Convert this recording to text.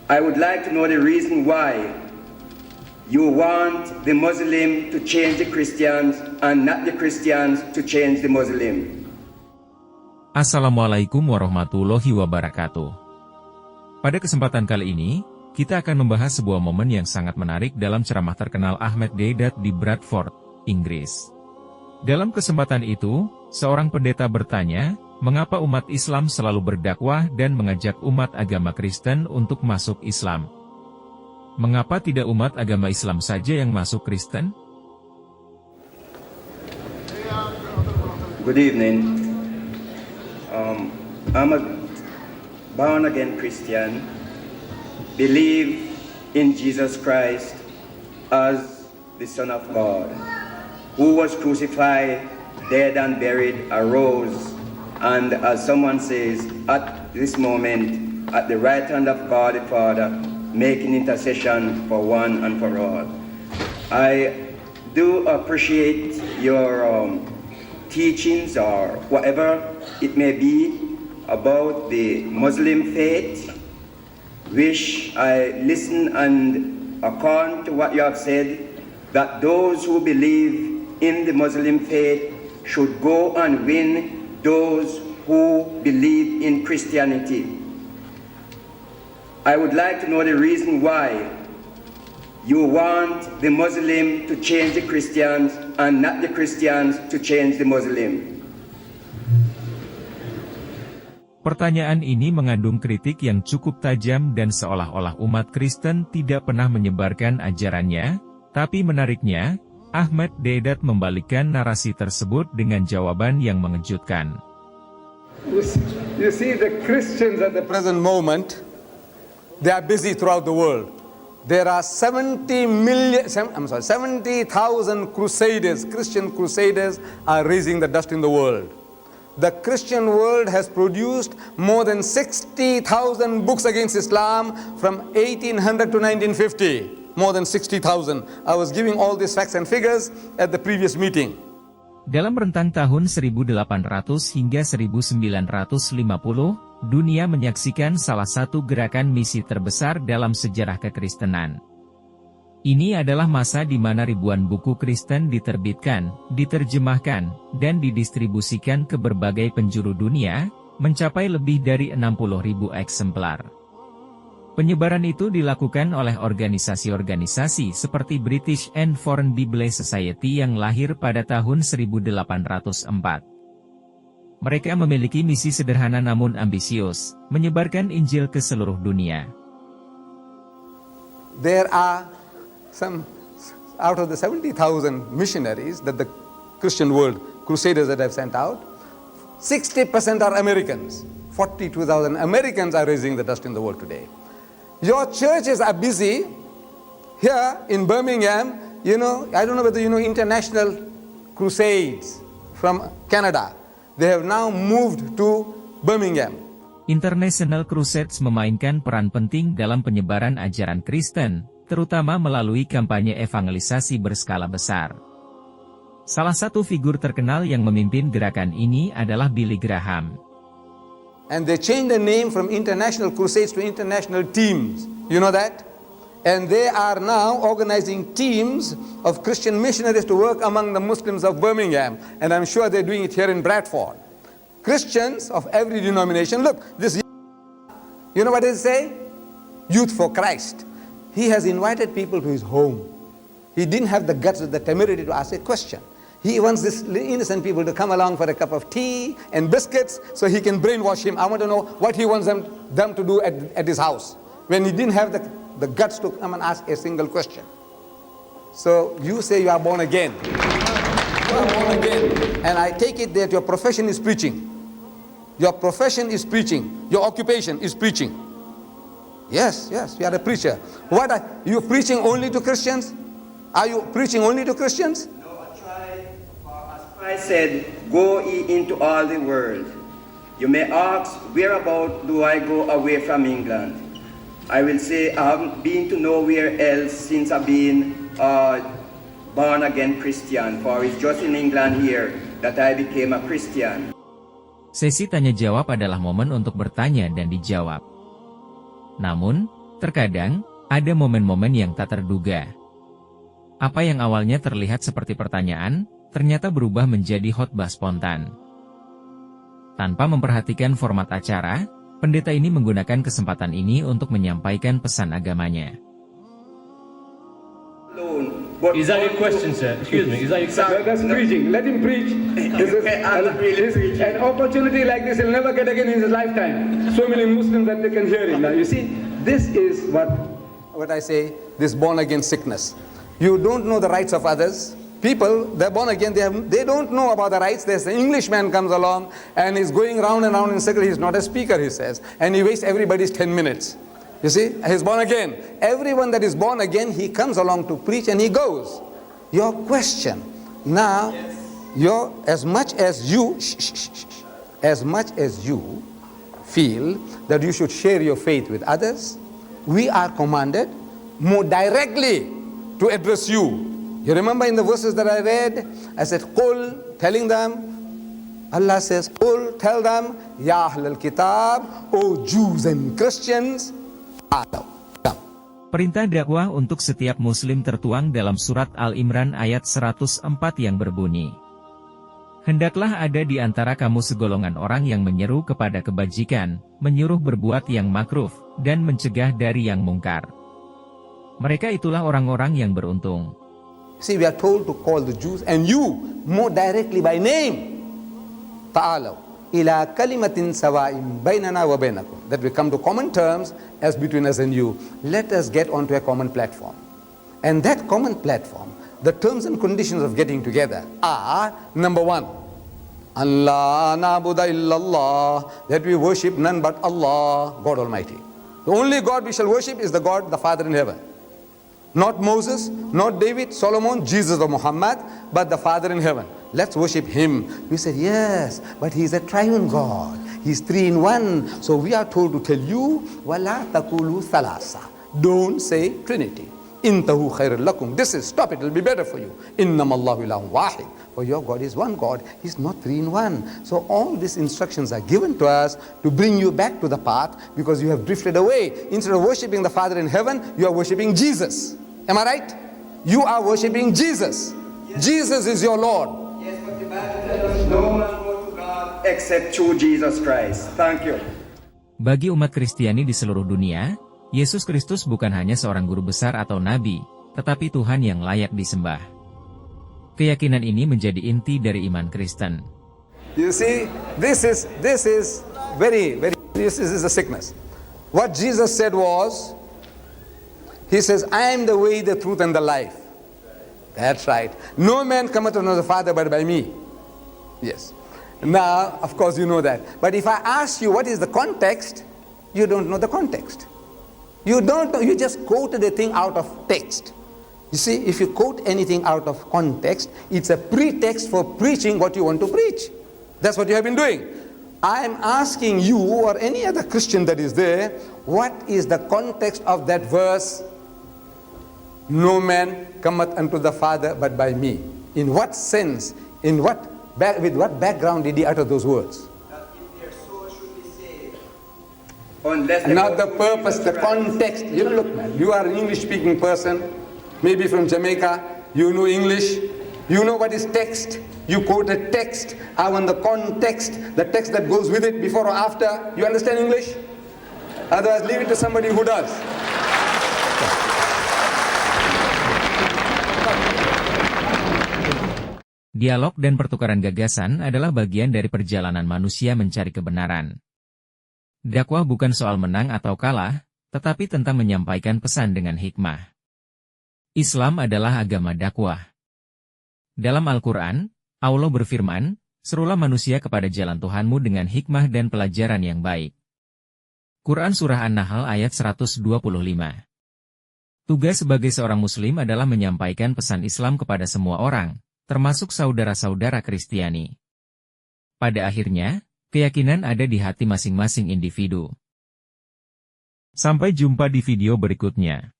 I would like to know the reason why you want the Muslim to change the Christians and not the Christians to change the Muslim. Assalamualaikum warahmatullahi wabarakatuh. Pada kesempatan kali ini, kita akan membahas sebuah momen yang sangat menarik dalam ceramah terkenal Ahmed Deedat di Bradford, Inggris. Dalam kesempatan itu, seorang pendeta bertanya, mengapa umat Islam selalu berdakwah dan mengajak umat agama Kristen untuk masuk Islam? Mengapa tidak umat agama Islam saja yang masuk Kristen? Good evening. I'm a born-again Christian, believe in Jesus Christ as the Son of God, who was crucified, dead and buried, arose, and as someone says, at this moment, at the right hand of God the Father, making intercession for one and for all. I do appreciate your teachings or whatever it may be about the Muslim faith, which I listen and according to what you have said, that those who believe in the Muslim faith should go and win those who believe in Christianity. I would like to know the reason why you want the Muslim to change the Christians and not the Christians to change the Muslim. Pertanyaan ini mengandung kritik yang cukup tajam dan seolah-olah umat Kristen tidak pernah menyebarkan ajarannya, tapi menariknya, Ahmed Deedat membalikkan narasi tersebut dengan jawaban yang mengejutkan. You see, the Christians at the present moment, they are busy throughout the world. There are 70,000 crusaders, Christian crusaders are raising the dust in the world. The Christian world has produced more than 60,000 books against Islam from 1800 to 1950. More than 60,000. I was giving all these facts and figures at the previous meeting. Dalam rentang tahun 1800 hingga 1950, dunia menyaksikan salah satu gerakan misi terbesar dalam sejarah kekristenan. Ini adalah masa di mana ribuan buku Kristen diterbitkan, diterjemahkan, dan didistribusikan ke berbagai penjuru dunia, mencapai lebih dari 60.000 eksemplar. Penyebaran itu dilakukan oleh organisasi-organisasi seperti British and Foreign Bible Society yang lahir pada tahun 1804. Mereka memiliki misi sederhana namun ambisius, menyebarkan Injil ke seluruh dunia. There are some, out of the 70,000 missionaries that the Christian world, crusaders that I've sent out, 60% are Americans. 42,000 Americans are raising the dust in the world today. Your churches are busy here in Birmingham. You know, I don't know whether you know International Crusades from Canada. They have now moved to Birmingham. International Crusades memainkan peran penting dalam penyebaran ajaran Kristen, terutama melalui kampanye evangelisasi berskala besar. Salah satu figur terkenal yang memimpin gerakan ini adalah Billy Graham. And they changed the name from International Crusades to International Teams. You know that? And they are now organizing teams of Christian missionaries to work among the Muslims of Birmingham. And I'm sure they're doing it here in Bradford. Christians of every denomination. Look, this, you know what they say? Youth for Christ. He has invited people to his home. He didn't have the guts or the temerity to ask a question. He wants these innocent people to come along for a cup of tea and biscuits so he can brainwash him. I want to know what he wants them to do at his house when he didn't have the guts to come and ask a single question. So you say you are born again. You are born again. And I take it that your profession is preaching. Your profession is preaching. Your occupation is preaching. Yes, you are a preacher. What are you preaching only to Christians? Are you preaching only to Christians? I said, go ye into all the world. You may ask, whereabout do I go away from England? I will say, I haven't been to nowhere else since I've been born again Christian, for it's just in England here that I became a Christian. Sesi tanya jawab adalah momen untuk bertanya dan dijawab. Namun, Terkadang, ada momen-momen yang tak terduga. Apa yang awalnya terlihat seperti pertanyaan, ternyata berubah menjadi khotbah spontan. Tanpa memperhatikan format acara, pendeta ini menggunakan kesempatan ini untuk menyampaikan pesan agamanya. Is that your question, sir? Excuse me, is that your question? That's preaching. Let him preach. An opportunity like this he'll never get again in his lifetime. So many Muslims that they can hear him. Now you see, this is what I say, this born again sickness. You don't know the rights of others. People, they're born again, they don't know about the rights. There's an Englishman comes along and he's going round and round in circles. He's not a speaker, he says. And he wastes everybody's 10 minutes. You see, he's born again. Everyone that is born again, he comes along to preach and he goes. Your question, now, as much as you feel that you should share your faith with others, we are commanded more directly to address you. You remember in the verses that I read, I said, Qul, telling them, Allah says, Qul, tell them, Ya Ahlul Kitab, O Jews and Christians, come. Perintah dakwah untuk setiap muslim tertuang dalam surat Al-Imran ayat 104 yang berbunyi, hendaklah ada di antara kamu segolongan orang yang menyeru kepada kebajikan, menyuruh berbuat yang makruf, dan mencegah dari yang mungkar. Mereka itulah orang-orang yang beruntung. See, we are told to call the Jews and you more directly by name. Ta'alaw ila kalimatin sawa'in bainana wa bainakum. That we come to common terms as between us and you. Let us get onto a common platform. And that common platform, the terms and conditions of getting together are, number one, Allah na'budu illallah, that we worship none but Allah, God Almighty. The only God we shall worship is the God, the Father in heaven. Not Moses, not David, Solomon, Jesus or Muhammad, but the Father in heaven. Let's worship Him. We said, yes, but He's a triune God. He's three in one. So we are told to tell you, وَلَا تَقُولُوا ثَلَاثَ. Don't say Trinity. إِنْتَهُ خَيْرٌ لَكُمْ. This is, stop it, it'll be better for you. إِنَّمَا اللَّهُ إِلَهٌ وَاحِدٌ. For your God is one God. He's not three in one. So all these instructions are given to us to bring you back to the path because you have drifted away. Instead of worshiping the Father in heaven, you are worshiping Jesus. Am I right? You are worshiping Jesus. Yes. Jesus is your Lord. Yes, but the Bible tells us no one goes to God except through Jesus Christ. Thank you. Bagi umat Kristiani di seluruh dunia, Yesus Kristus bukan hanya seorang guru besar atau nabi, tetapi Tuhan yang layak disembah. Keyakinan ini menjadi inti dari iman Kristen. You see, this is a sickness. What Jesus said was, He says, I am the way, the truth, and the life. That's right. No man cometh unto the Father but by me. Yes. Now, of course, you know that. But if I ask you what is the context, you don't know the context. You don't know, you just quoted a thing out of text. You see, if you quote anything out of context, it's a pretext for preaching what you want to preach. That's what you have been doing. I am asking you or any other Christian that is there, what is the context of that verse? No man cometh unto the Father but by me. In what sense, with what background did he utter those words? That if their soul should be saved. Not the purpose, the context. You know, look, man, you are an English-speaking person, maybe from Jamaica, you know English, you know what is text, you quote a text, I want the context, the text that goes with it, before or after. You understand English? Otherwise, leave it to somebody who does. Dialog dan pertukaran gagasan adalah bagian dari perjalanan manusia mencari kebenaran. Dakwah bukan soal menang atau kalah, tetapi tentang menyampaikan pesan dengan hikmah. Islam adalah agama dakwah. Dalam Al-Quran, Allah berfirman, serulah manusia kepada jalan Tuhanmu dengan hikmah dan pelajaran yang baik. Quran Surah An-Nahl ayat 125. Tugas sebagai seorang Muslim adalah menyampaikan pesan Islam kepada semua orang, termasuk saudara-saudara Kristiani. Pada akhirnya, keyakinan ada di hati masing-masing individu. Sampai jumpa di video berikutnya.